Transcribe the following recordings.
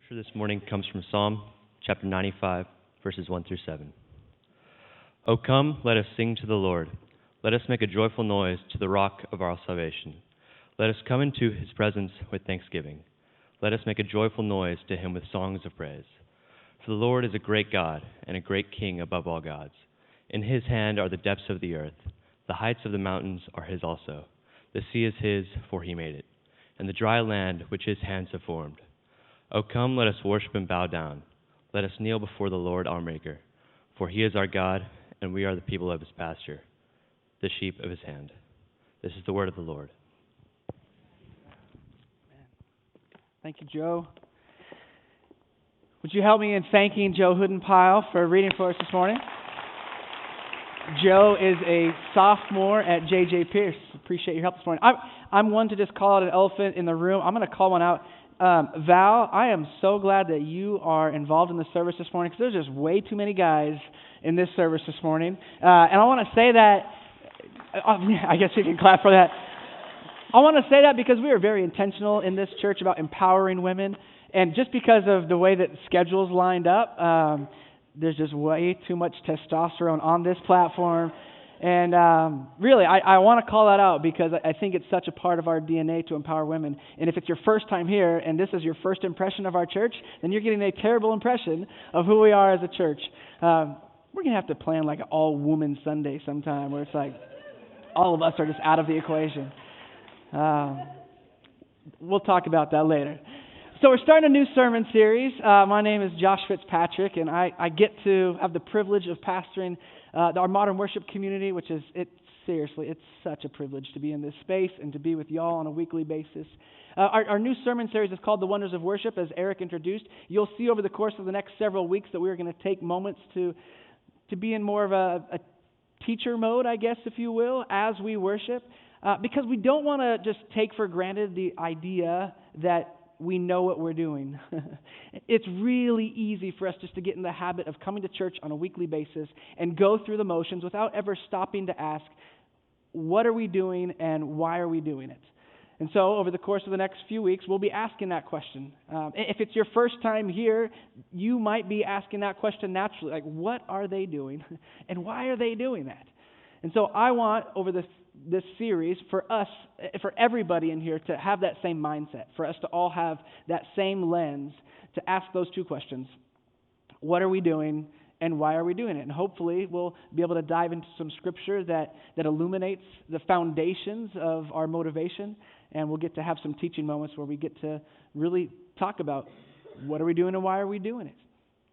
Scripture this morning comes from Psalm chapter 95, verses 1 through 7. O come, let us sing to the Lord. Let us make a joyful noise to the rock of our salvation. Let us come into his presence with thanksgiving. Let us make a joyful noise to him with songs of praise. For the Lord is a great God and a great King above all gods. In his hand are the depths of the earth. The heights of the mountains are his also. The sea is his, for he made it, and the dry land which his hands have formed. O come, let us worship and bow down. Let us kneel before the Lord our Maker. For he is our God, and we are the people of his pasture, the sheep of his hand. This is the word of the Lord. Thank you, Joe. Would you help me in thanking Joe Hoodenpile for reading for us this morning? Joe is a sophomore at J.J. Pierce. Appreciate your help this morning. I'm one to just call out an elephant in the room. I'm going to call one out. Val, I am so glad that you are involved in the service this morning because there's just way too many guys in this service this morning. And I want to say that, I guess you can clap for that. I want to say that because we are very intentional in this church about empowering women. And just because of the way that schedules lined up, there's just way too much testosterone on this platform. And really, I want to call that out because I think it's such a part of our DNA to empower women. And if it's your first time here and this is your first impression of our church, then you're getting a terrible impression of who we are as a church. We're going to have to plan like an all-woman Sunday sometime where it's like all of us are just out of the equation. We'll talk about that later. So we're starting a new sermon series. My name is Josh Fitzpatrick, and I get to have the privilege of pastoring our modern worship community, which is, seriously, it's such a privilege to be in this space and to be with y'all on a weekly basis. Our new sermon series is called The Wonders of Worship, as Eric introduced. You'll see over the course of the next several weeks that we're going to take moments to be in more of a teacher mode, I guess, if you will, as we worship, because we don't want to just take for granted the idea that we know what we're doing. It's really easy for us just to get in the habit of coming to church on a weekly basis and go through the motions without ever stopping to ask, what are we doing and why are we doing it? And so over the course of the next few weeks, we'll be asking that question. If it's your first time here, you might be asking that question naturally, like, what are they doing and why are they doing that? And so I want, over this series, for us, for everybody in here to have that same mindset, for us to all have that same lens to ask those two questions. What are we doing and why are we doing it? And hopefully we'll be able to dive into some scripture that illuminates the foundations of our motivation, and we'll get to have some teaching moments where we get to really talk about what are we doing and why are we doing it.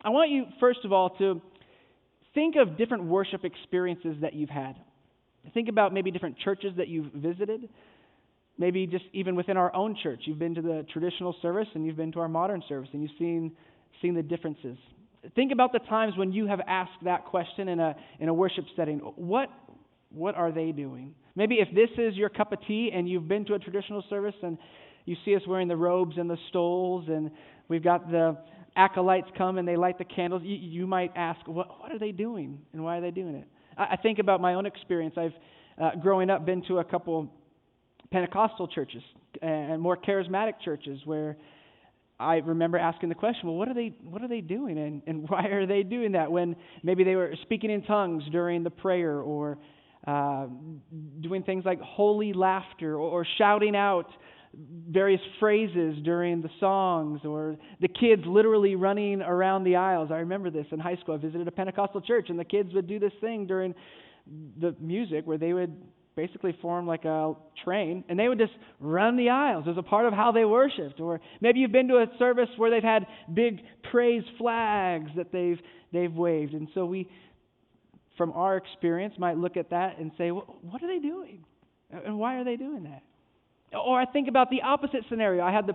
I want you, first of all, to think of different worship experiences that you've had. Think about maybe different churches that you've visited. Maybe just even within our own church. You've been to the traditional service and you've been to our modern service and you've seen the differences. Think about the times when you have asked that question in a worship setting. What are they doing? Maybe if this is your cup of tea and you've been to a traditional service and you see us wearing the robes and the stoles and we've got the acolytes come and they light the candles, you might ask, what are they doing and why are they doing it? I think about my own experience. I've, growing up, been to a couple Pentecostal churches and more charismatic churches where I remember asking the question, well, what are they doing and why are they doing that? When maybe they were speaking in tongues during the prayer or doing things like holy laughter or shouting out various phrases during the songs, or the kids literally running around the aisles. I remember this in high school. I visited a Pentecostal church, and the kids would do this thing during the music where they would basically form like a train, and they would just run the aisles as a part of how they worshiped. Or maybe you've been to a service where they've had big praise flags that they've waved. And so we, from our experience, might look at that and say, well, what are they doing? And why are they doing that? Or I think about the opposite scenario. I had the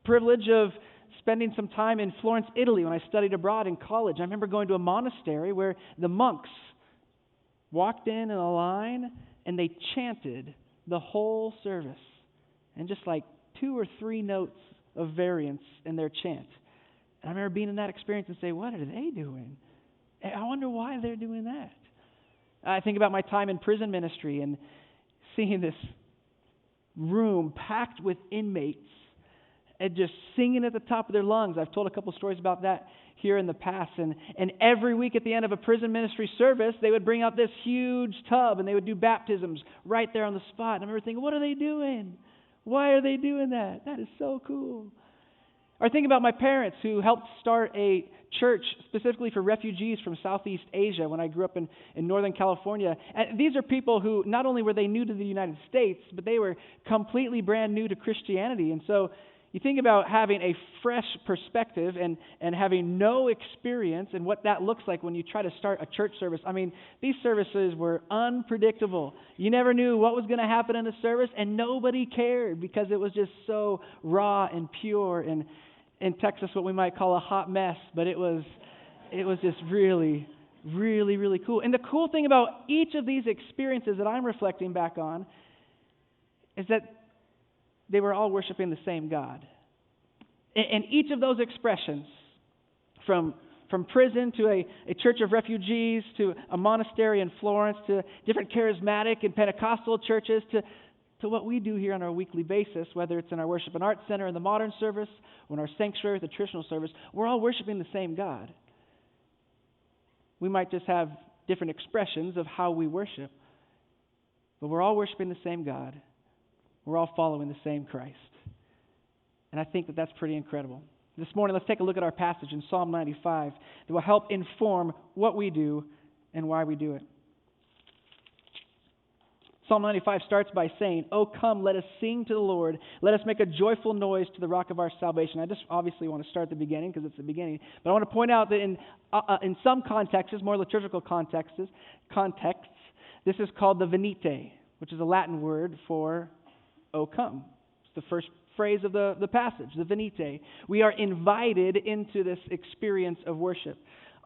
privilege of spending some time in Florence, Italy when I studied abroad in college. I remember going to a monastery where the monks walked in a line and they chanted the whole service. And just like 2 or 3 notes of variance in their chant. And I remember being in that experience and saying, what are they doing? I wonder why they're doing that. I think about my time in prison ministry and seeing this room packed with inmates and just singing at the top of their lungs. I've told a couple stories about that here in the past. And every week at the end of a prison ministry service, they would bring out this huge tub and they would do baptisms right there on the spot. And I remember thinking, what are they doing? Why are they doing that? That is so cool. Or think about my parents who helped start a church specifically for refugees from Southeast Asia when I grew up in Northern California. And these are people who not only were they new to the United States, but they were completely brand new to Christianity. And so you think about having a fresh perspective and having no experience and what that looks like when you try to start a church service. I mean, these services were unpredictable. You never knew what was going to happen in the service, and nobody cared because it was just so raw and pure and in Texas what we might call a hot mess, but it was just really, really, really cool. And the cool thing about each of these experiences that I'm reflecting back on is that they were all worshiping the same God. And each of those expressions, from prison to a church of refugees to a monastery in Florence to different charismatic and Pentecostal churches to what we do here on our weekly basis, whether it's in our worship and arts center in the modern service or in our sanctuary, the traditional service, we're all worshiping the same God. We might just have different expressions of how we worship, but we're all worshiping the same God. We're all following the same Christ. And I think that that's pretty incredible. This morning, let's take a look at our passage in Psalm 95 that will help inform what we do and why we do it. Psalm 95 starts by saying, "Oh, come, let us sing to the Lord. Let us make a joyful noise to the rock of our salvation." I just obviously want to start at the beginning because it's the beginning. But I want to point out that in some contexts, more liturgical contexts, this is called the venite, which is a Latin word for "Oh, come." It's the first phrase of the passage, the venite. We are invited into this experience of worship.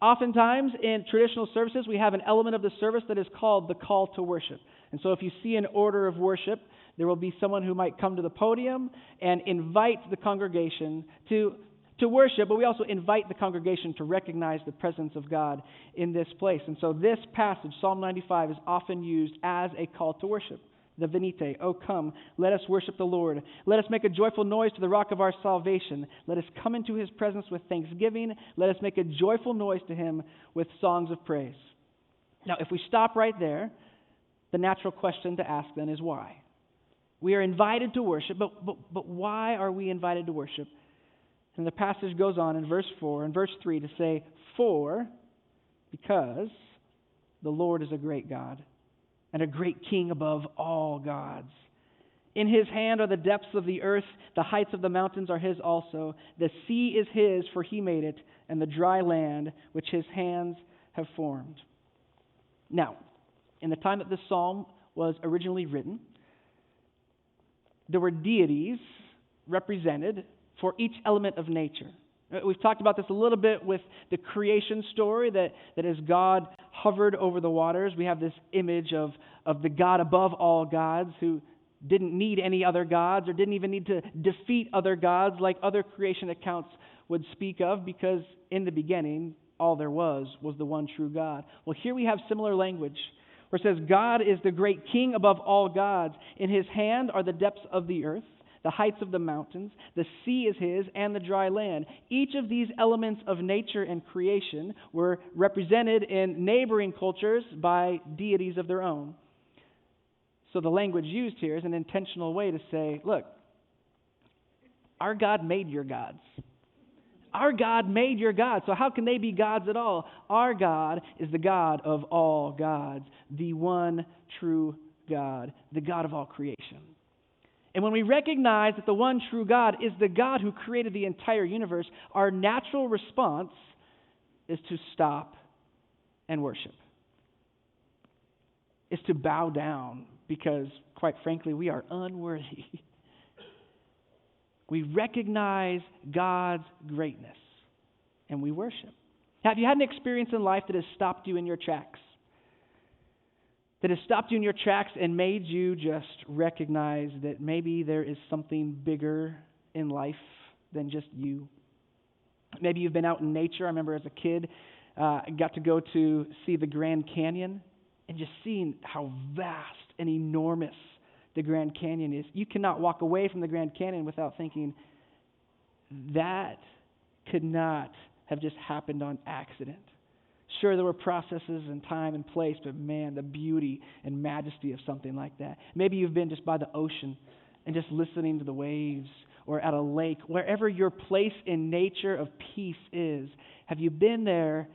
Oftentimes in traditional services, we have an element of the service that is called the call to worship. And so if you see an order of worship, there will be someone who might come to the podium and invite the congregation to worship, but we also invite the congregation to recognize the presence of God in this place. And so this passage, Psalm 95, is often used as a call to worship. The venite, "Oh come, let us worship the Lord. Let us make a joyful noise to the rock of our salvation. Let us come into his presence with thanksgiving. Let us make a joyful noise to him with songs of praise." Now, if we stop right there, the natural question to ask then is why? We are invited to worship, but why are we invited to worship? And the passage goes on in verse 4 and verse 3 to say, because the Lord is a great God and a great King above all gods. In his hand are the depths of the earth, the heights of the mountains are his also. The sea is his, for he made it, and the dry land which his hands have formed. Now, in the time that this psalm was originally written, there were deities represented for each element of nature. We've talked about this a little bit with the creation story, that as God hovered over the waters, we have this image of the God above all gods who didn't need any other gods or didn't even need to defeat other gods like other creation accounts would speak of, because in the beginning, all there was the one true God. Well, here we have similar language where it says, God is the great King above all gods. In his hand are the depths of the earth, the heights of the mountains. The sea is his, and the dry land. Each of these elements of nature and creation were represented in neighboring cultures by deities of their own. So the language used here is an intentional way to say, look, our God made your gods. Our God made your gods, so how can they be gods at all? Our God is the God of all gods, the one true God, the God of all creation. And when we recognize that the one true God is the God who created the entire universe, our natural response is to stop and worship. Is to bow down, because, quite frankly, we are unworthy. We recognize God's greatness, and we worship. Have you had an experience in life that has stopped you in your tracks? That has stopped you in your tracks and made you just recognize that maybe there is something bigger in life than just you? Maybe you've been out in nature. I remember as a kid, I got to go to see the Grand Canyon, and just seeing how vast and enormous the Grand Canyon is. You cannot walk away from the Grand Canyon without thinking, that could not have just happened on accident. Sure, there were processes and time and place, but man, the beauty and majesty of something like that. Maybe you've been just by the ocean and just listening to the waves, or at a lake, wherever your place in nature of peace is. Have you been there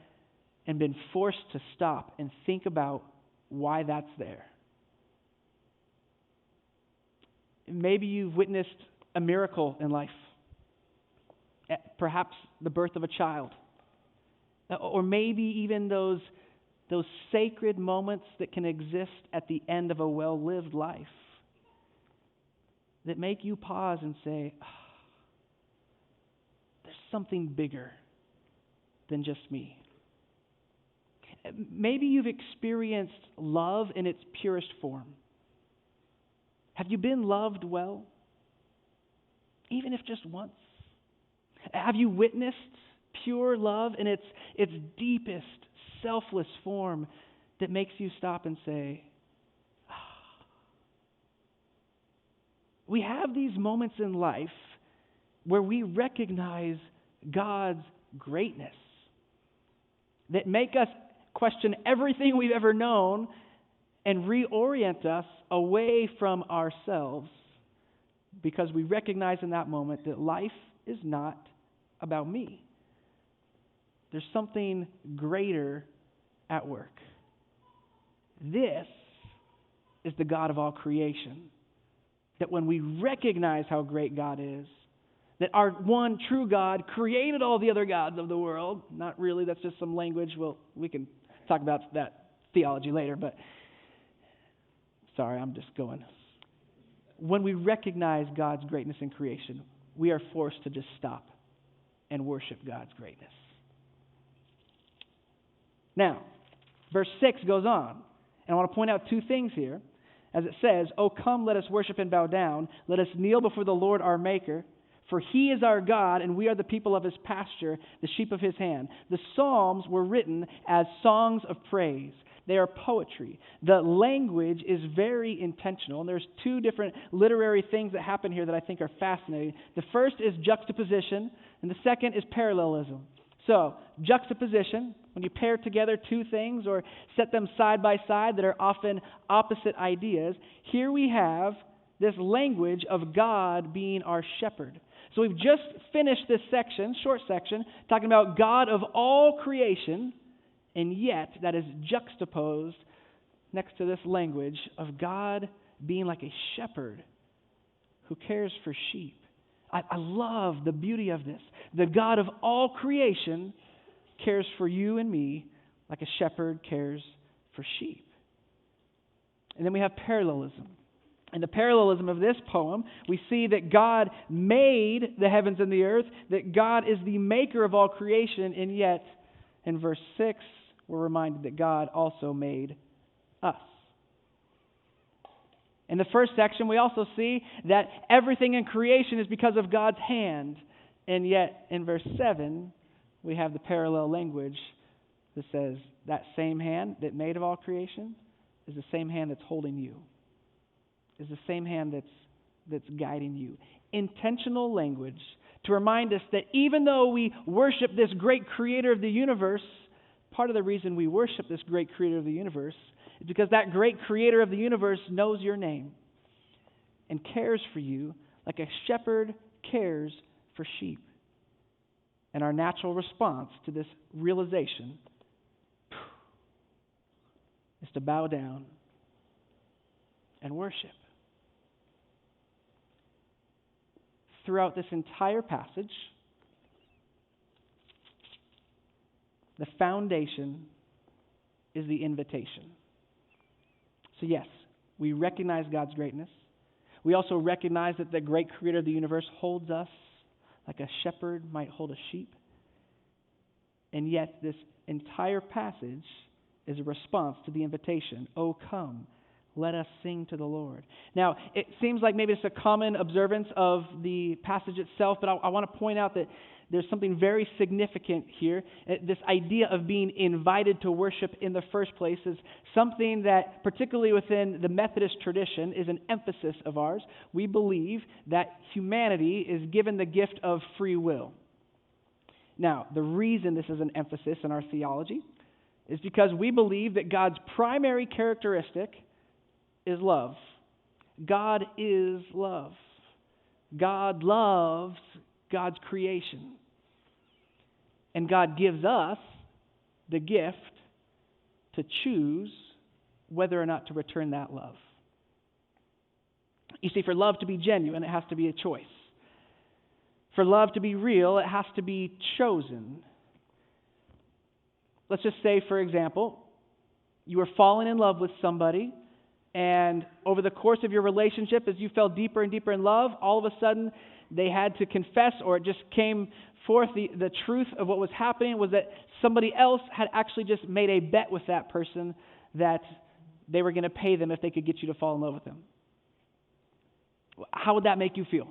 and been forced to stop and think about why that's there? Maybe you've witnessed a miracle in life, perhaps the birth of a child, or maybe even those sacred moments that can exist at the end of a well-lived life that make you pause and say, there's something bigger than just me. Maybe you've experienced love in its purest form. Have you been loved well? Even if just once? Have you witnessed pure love in its deepest, selfless form that makes you stop and say, We have these moments in life where we recognize God's greatness that make us question everything we've ever known and reorient us away from ourselves, because we recognize in that moment that life is not about me. There's something greater at work. This is the God of all creation. That when we recognize how great God is, that our one true God created all the other gods of the world. Not really, that's just some language. Well, we can talk about that theology later, but sorry, I'm just going. When we recognize God's greatness in creation, we are forced to just stop and worship God's greatness. Now, verse 6 goes on, and I want to point out two things here. As it says, "O come, let us worship and bow down. Let us kneel before the Lord our Maker. For He is our God, and we are the people of His pasture, the sheep of His hand." The Psalms were written as songs of praise. They are poetry. The language is very intentional, and there's two different literary things that happen here that I think are fascinating. The first is juxtaposition, and the second is parallelism. So, juxtaposition, when you pair together two things or set them side by side that are often opposite ideas, here we have this language of God being our shepherd. So we've just finished this section, short section, talking about God of all creation, and yet that is juxtaposed next to this language of God being like a shepherd who cares for sheep. I love the beauty of this. The God of all creation cares for you and me like a shepherd cares for sheep. And then we have parallelism. In the parallelism of this poem, we see that God made the heavens and the earth, that God is the maker of all creation, and yet in verse 6, we're reminded that God also made us. In the first section, we also see that everything in creation is because of God's hand. And yet, in verse 7, we have the parallel language that says that same hand that made of all creation is the same hand that's holding you, is the same hand that's guiding you. Intentional language to remind us that even though we worship this great creator of the universe, part of the reason we worship this great creator of the universe is because that great creator of the universe knows your name and cares for you like a shepherd cares for sheep. And our natural response to this realization is to bow down and worship. Throughout this entire passage, the foundation is the invitation. So yes, we recognize God's greatness. We also recognize that the great creator of the universe holds us like a shepherd might hold a sheep. And yet this entire passage is a response to the invitation. "Oh, come, let us sing to the Lord." Now, it seems like maybe it's a common observance of the passage itself, but I want to point out that there's something very significant here. This idea of being invited to worship in the first place is something that, particularly within the Methodist tradition, is an emphasis of ours. We believe that humanity is given the gift of free will. Now, the reason this is an emphasis in our theology is because we believe that God's primary characteristic is love. God is love. God loves God's creation. And God gives us the gift to choose whether or not to return that love. You see, for love to be genuine, it has to be a choice. For love to be real, it has to be chosen. Let's just say, for example, you were falling in love with somebody, and over the course of your relationship, as you fell deeper and deeper in love, all of a sudden they had to confess, or it just came forth, the truth of what was happening was that somebody else had actually just made a bet with that person that they were going to pay them if they could get you to fall in love with them. How would that make you feel?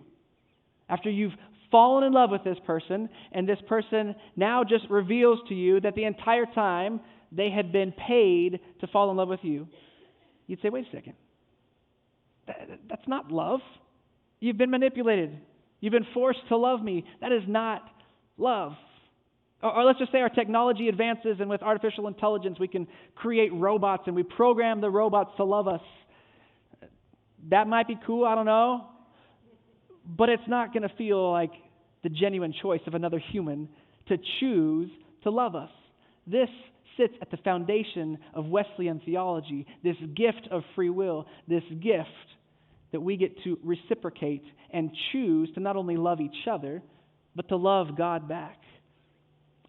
After you've fallen in love with this person, and this person now just reveals to you that the entire time they had been paid to fall in love with you, you'd say, wait a second. That's not love. You've been manipulated. You've been forced to love me. That is not love. Or let's just say our technology advances, and with artificial intelligence we can create robots, and we program the robots to love us. That might be cool, I don't know. But it's not going to feel like the genuine choice of another human to choose to love us. This sits at the foundation of Wesleyan theology, this gift of free will, this gift that we get to reciprocate and choose to not only love each other, but to love God back.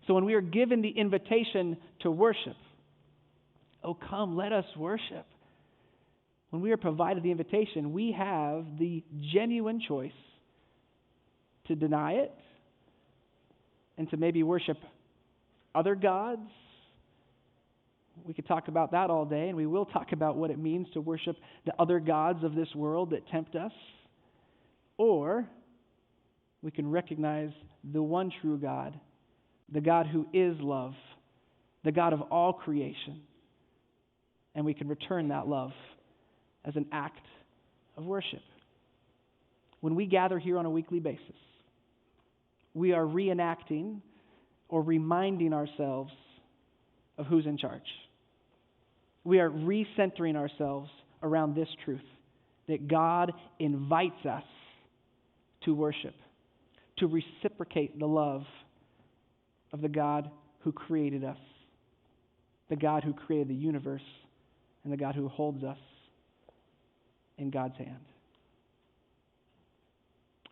So when we are given the invitation to worship, oh come, let us worship. When we are provided the invitation, we have the genuine choice to deny it and to maybe worship other gods. We could talk about that all day, and we will talk about what it means to worship the other gods of this world that tempt us. Or we can recognize the one true God, the God who is love, the God of all creation, and we can return that love as an act of worship. When we gather here on a weekly basis, we are reenacting or reminding ourselves of who's in charge. We are recentering ourselves around this truth, that God invites us to worship, to reciprocate the love of the God who created us, the God who created the universe, and the God who holds us in God's hand.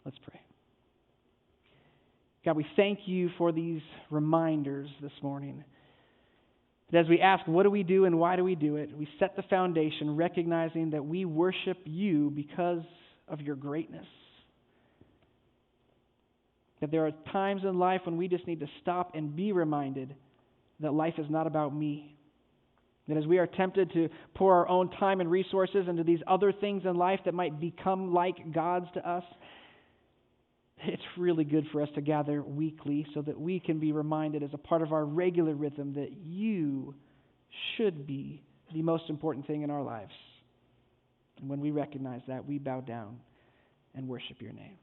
Let's pray. God, we thank you for these reminders this morning. That as we ask, what do we do and why do we do it, we set the foundation recognizing that we worship you because of your greatness. That there are times in life when we just need to stop and be reminded that life is not about me. That as we are tempted to pour our own time and resources into these other things in life that might become like gods to us, it's really good for us to gather weekly so that we can be reminded as a part of our regular rhythm that you should be the most important thing in our lives. And when we recognize that, we bow down and worship your name.